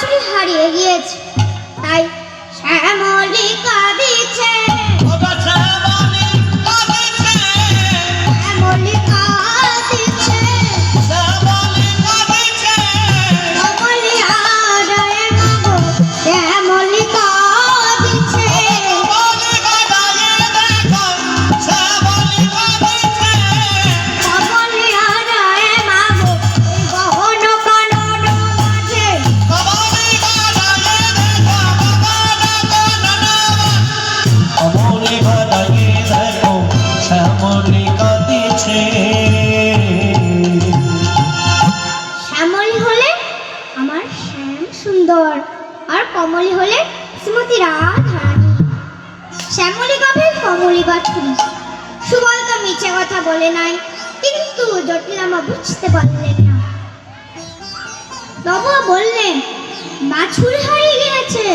বাছুরি হারিয়ে গিয়েছে, তাই শ্যামলী কাঁদিছে, শ্যামলী কাঁদিছে, কমলি হারায় মাগো শ্যামলী কাঁদিছে, কমলি হারায় মাগো গহন কানন মাঝে, কমলি বাদায়ে দেখো শ্যামলী কাঁদিছে। শ্যামলী হলে আমার শ্যাম সুন্দর, আর কমলি হলে শ্রীমতী রাধারানী। শ্যামলী গভীর কমলি বাছুরি। সুবল তো মিছে কথা বলে নাই, কিন্তু জটিলামা বুঝতে পারলেন না। তবুও বললেন, বাছুরি হারিয়ে গিয়েছে,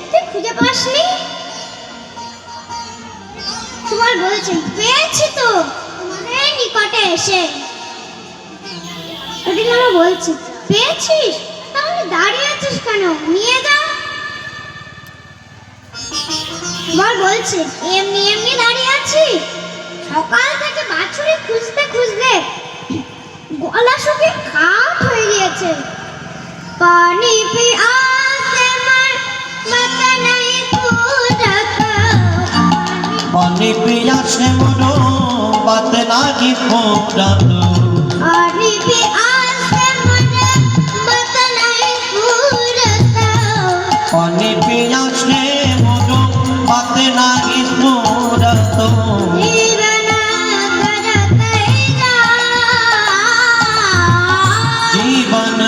তুই খুঁজে পাসনি? সুবল বলছেন, পেয়েছি তো তোমাদের নিকটে এসে। জটিলামা বলছে, পেয়েছিস? তাহলে দাঁড়িয়ে আছিস কেন, নিয়ে যা। বল বলছে, এমনি এমনি দাঁড়িয়ে আছি? সকাল থেকে বাছুরি খুঁজতে খুঁজতে গলা শুকিয়ে খাট হয়ে গিয়েছে। পানি পিয়াসে মার মাথা নাই ফুরাতা, পানি পিয়াসে মনো বাত নাহি ফোটাতো, পানি পিয়াসে মার মাথা নাই ফুরাতা, পানি পিয়াসে মনো বাত নাহি ফোটাতো, জীবন করতে যা, জীবন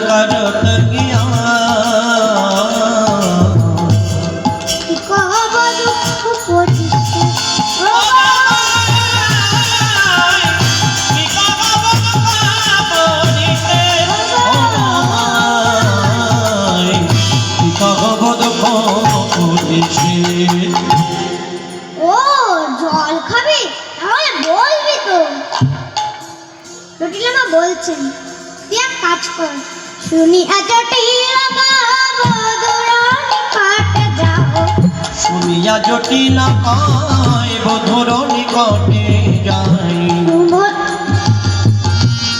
করত গিয়া। কি কব দুঃখ পড়িছে, ও ও জল খাবি? তাহলে বলবি তো। জটিলামা বলছেন, তুই এক কাজ কর, শুনিয়া জটিলামা বধুরানী কাটে যাও, শুনিয়া জটিলা পায় বধুর নিকটে যাই,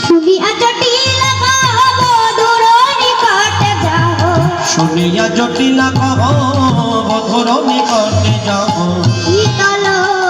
শুনিয়া জটিলামা বধুরানী কাটে যাও, শুনিয়া জটিলা কহ বধুর নিকটে যাব, সীতা